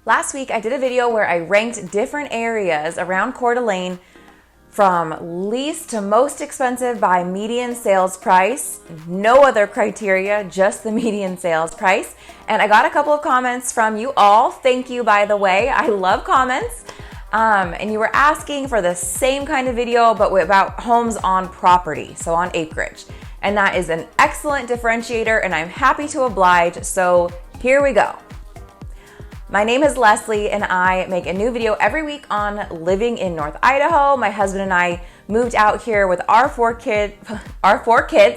Last week, I did a video where I ranked different areas around Coeur d'Alene from least to most expensive by median sales price. No other criteria, just the median sales price. And I got a couple of comments from you all. Thank you, by the way. I love comments. And you were asking for the same kind of video, but about homes on property, so on acreage. And that is an excellent differentiator, and I'm happy to oblige. So here we go. My name is Leslie, and I make a new video every week on living in North Idaho. My husband and I moved out here with our four kids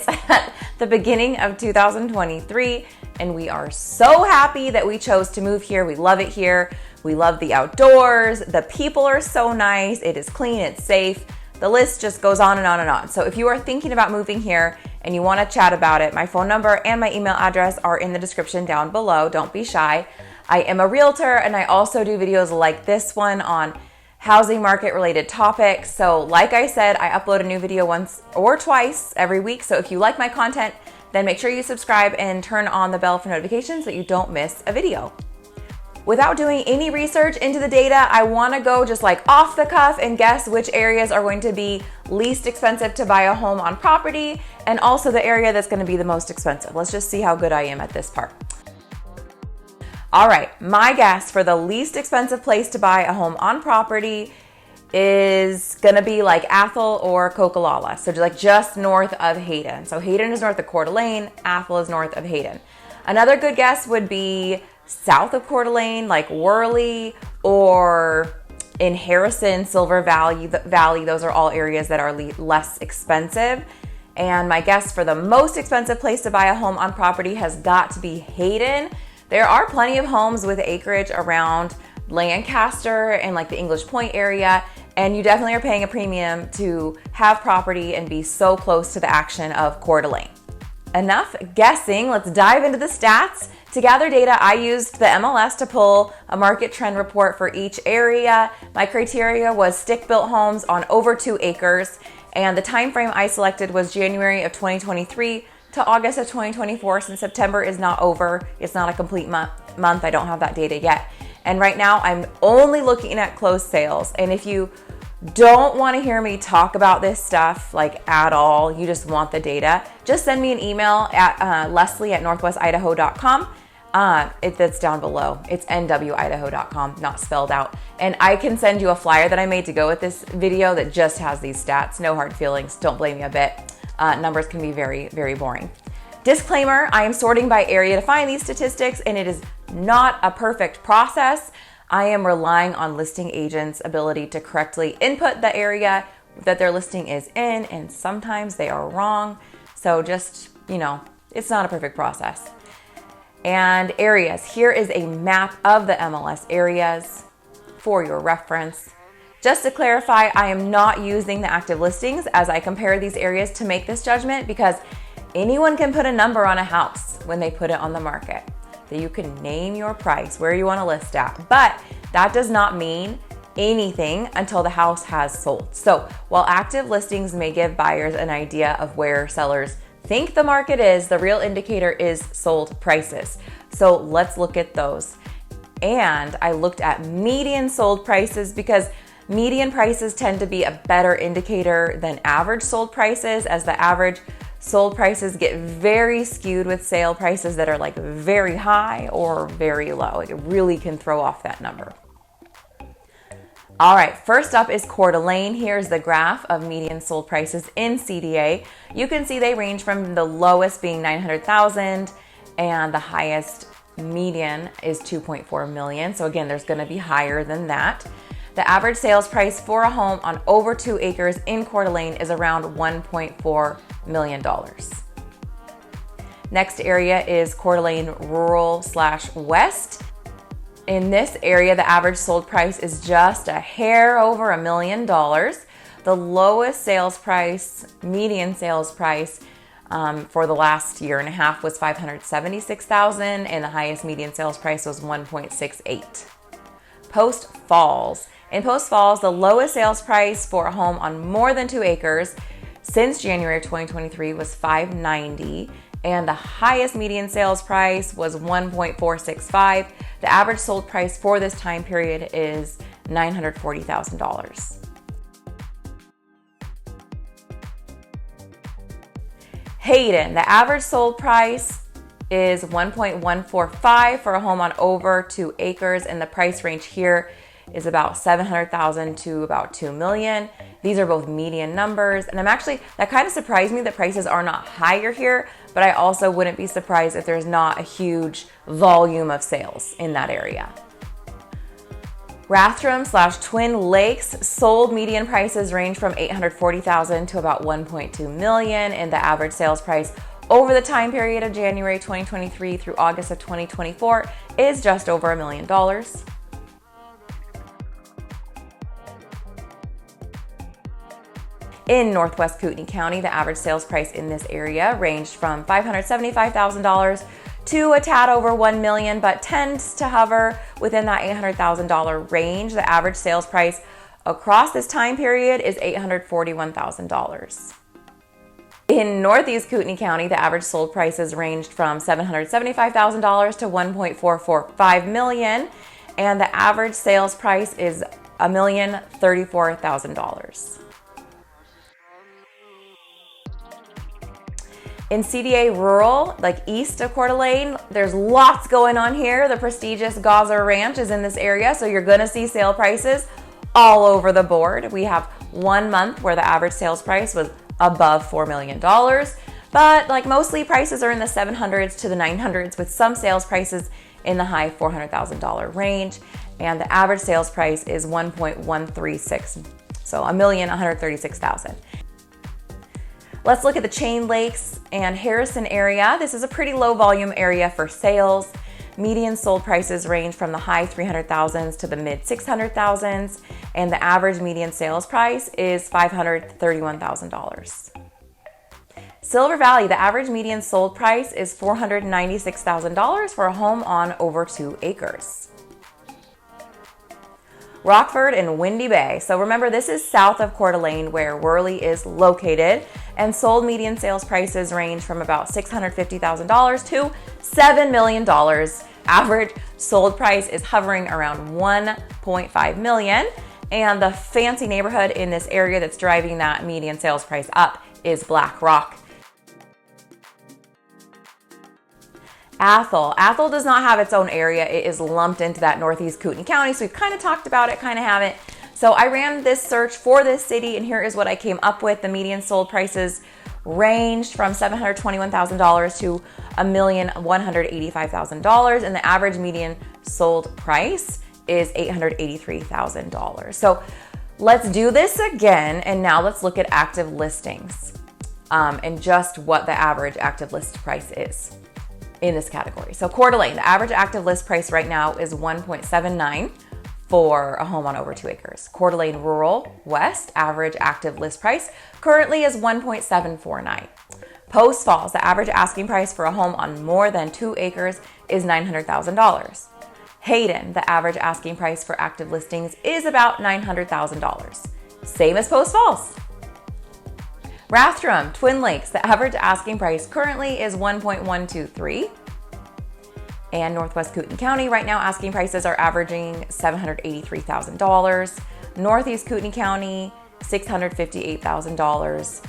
at the beginning of 2023, and we are so happy that we chose to move here. We love it here. We love the outdoors. The people are so nice. It is clean. It's safe. The list just goes on and on and on. So if you are thinking about moving here and you want to chat about it, my phone number and my email address are in the description down below. Don't be shy. I am a realtor, and I also do videos like this one on housing market related topics. So like I said, I upload a new video once or twice every week. So if you like my content, then make sure you subscribe and turn on the bell for notifications so that you don't miss a video. Without doing any research into the data, I want to go just like off the cuff and guess which areas are going to be least expensive to buy a home on property, and also the area that's going to be the most expensive. Let's just see how good I am at this part. All right, my guess for the least expensive place to buy a home on property is gonna be like Athol or Coquilala, so like just north of Hayden. So Hayden is north of Coeur d'Alene, Athol is north of Hayden. Another good guess would be south of Coeur d'Alene, like Worley, or in Harrison, Silver Valley. Those are all areas that are less expensive. And my guess for the most expensive place to buy a home on property has got to be Hayden. There are plenty of homes with acreage around Lancaster and like the English Point area, and you definitely are paying a premium to have property and be so close to the action of Coeur d'Alene. Enough guessing, let's dive into the stats. To gather data, I used the MLS to pull a market trend report for each area. My criteria was stick-built homes on over 2 acres, and the time frame I selected was January of 2023 to August of 2024, since September is not over. It's not a complete month. I don't have that data yet. And right now I'm only looking at closed sales. And if you don't want to hear me talk about this stuff like at all, you just want the data, just send me an email at leslie@northwestidaho.com. That's down below. It's nwIdaho.com, not spelled out. And I can send you a flyer that I made to go with this video that just has these stats. No hard feelings. Don't blame me a bit. Numbers can be very, very boring. Disclaimer, I am sorting by area to find these statistics, and it is not a perfect process. I am relying on listing agents' ability to correctly input the area that their listing is in, and sometimes they are wrong. So just, it's not a perfect process. And areas, here is a map of the MLS areas for your reference. Just to clarify, I am not using the active listings as I compare these areas to make this judgment, because anyone can put a number on a house when they put it on the market. That you can name your price, where you want to list at, but that does not mean anything until the house has sold. So while active listings may give buyers an idea of where sellers think the market is, the real indicator is sold prices. So let's look at those. And I looked at median sold prices because median prices tend to be a better indicator than average sold prices, as the average sold prices get very skewed with sale prices that are like very high or very low. It really can throw off that number. All right, first up is Coeur d'Alene. Here's the graph of median sold prices in CDA. You can see they range from the lowest being 900,000 and the highest median is 2.4 million. So again, there's gonna be higher than that. The average sales price for a home on over 2 acres in Coeur d'Alene is around $1.4 million. Next area is Coeur d'Alene rural/west. In this area, the average sold price is just a hair over $1 million. The lowest sales price, median sales price for the last year and a half was $576,000, and the highest median sales price was $1.68. Post Falls. In Post Falls, the lowest sales price for a home on more than 2 acres since January of 2023 was $590, and the highest median sales price was $1.465. The average sold price for this time period is $940,000. Hayden, the average sold price is $1.145 for a home on over 2 acres, and the price range here is about $700,000 to about $2 million. These are both median numbers, and that kind of surprised me that prices are not higher here, but I also wouldn't be surprised if there's not a huge volume of sales in that area. Rathdrum/Twin Lakes sold median prices range from $840,000 to about $1.2 million, and the average sales price over the time period of January 2023 through August of 2024 is just over $1 million. In Northwest Kootenai County, the average sales price in this area ranged from $575,000 to a tad over $1 million, but tends to hover within that $800,000 range. The average sales price across this time period is $841,000. In Northeast Kootenai County, the average sold prices ranged from $775,000 to $1.445 million, and the average sales price is $1,034,000. In CDA Rural, like east of Coeur d'Alene, there's lots going on here. The prestigious 𝐥𝐤𝐬 Ranch is in this area, so you're gonna see sale prices all over the board. We have 1 month where the average sales price was above $4 million, but like mostly prices are in the 700s to the 900s, with some sales prices in the high $400,000 range, and the average sales price is $1.136, so $1,136,000. Let's look at the Chain Lakes and Harrison area. This is a pretty low volume area for sales. Median sold prices range from the high $300,000s to the mid $600,000s, and the average median sales price is $531,000. Silver Valley, the average median sold price is $496,000 for a home on over 2 acres. Rockford and Windy Bay. So remember, this is south of Coeur d'Alene where Worley is located, and sold median sales prices range from about $650,000 to $7 million. Average sold price is hovering around $1.5 million, and the fancy neighborhood in this area that's driving that median sales price up is Black Rock. Athol does not have its own area. It is lumped into that Northeast Kootenai County, so we've kind of talked about it, kind of haven't. So I ran this search for this city, and here is what I came up with. The median sold prices ranged from $721,000 to $1,185,000, and the average median sold price is $883,000. So let's do this again, and now let's look at active listings and just what the average active list price is in this category. So Coeur d'Alene, the average active list price right now is $1.79 for a home on over 2 acres. Coeur d'Alene Rural West, average active list price currently is $1.749. Post Falls, the average asking price for a home on more than 2 acres is $900,000. Hayden, the average asking price for active listings is about $900,000. Same as Post Falls. Rathdrum, Twin Lakes, the average asking price currently is $1.123. And Northwest Kootenai County, right now asking prices are averaging $783,000. Northeast Kootenai County, $658,000.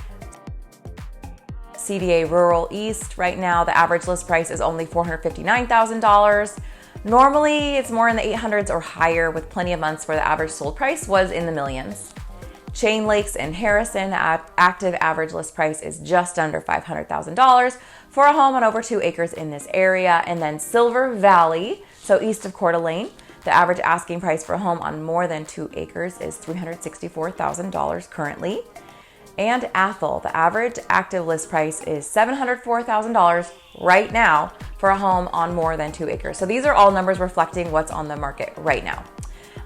CDA Rural East, right now the average list price is only $459,000. Normally it's more in the 800s or higher, with plenty of months where the average sold price was in the millions. Chain Lakes and Harrison, active average list price is just under $500,000 for a home on over 2 acres in this area. And then Silver Valley, so east of Coeur d'Alene, the average asking price for a home on more than 2 acres is $364,000 currently. And Athol, the average active list price is $704,000 right now for a home on more than 2 acres. So these are all numbers reflecting what's on the market right now.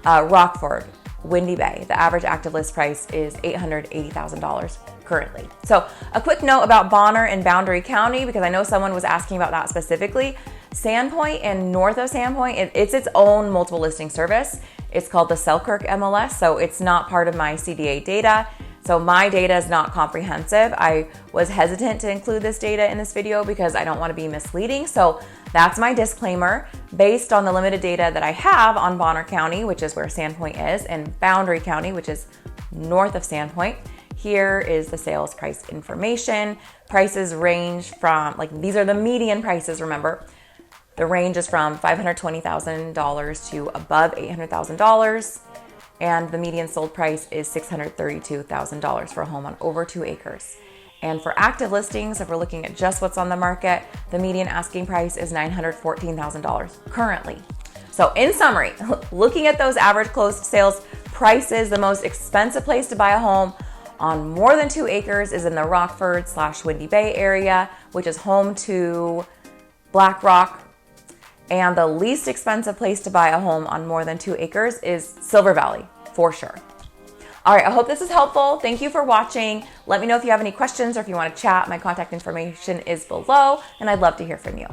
Rockford, Windy Bay, the average active list price is $880,000 currently. So a quick note about Bonner and Boundary County, because I know someone was asking about that specifically. Sandpoint and north of Sandpoint, it's its own multiple listing service. It's called the Selkirk MLS, so it's not part of my CDA data. So my data is not comprehensive. I was hesitant to include this data in this video because I don't want to be misleading. So that's my disclaimer. Based on the limited data that I have on Bonner County, which is where Sandpoint is, and Boundary County, which is north of Sandpoint, here is the sales price information. Prices range from, like, these are the median prices, remember. The range is from $520,000 to above $800,000. And the median sold price is $632,000 for a home on over 2 acres. And for active listings, if we're looking at just what's on the market, the median asking price is $914,000 currently. So in summary, looking at those average closed sales prices, the most expensive place to buy a home on more than 2 acres is in the Rockford/Windy Bay area, which is home to Black Rock. And the least expensive place to buy a home on more than 2 acres is Silver Valley, for sure. All right, I hope this is helpful. Thank you for watching. Let me know if you have any questions or if you want to chat. My contact information is below, and I'd love to hear from you.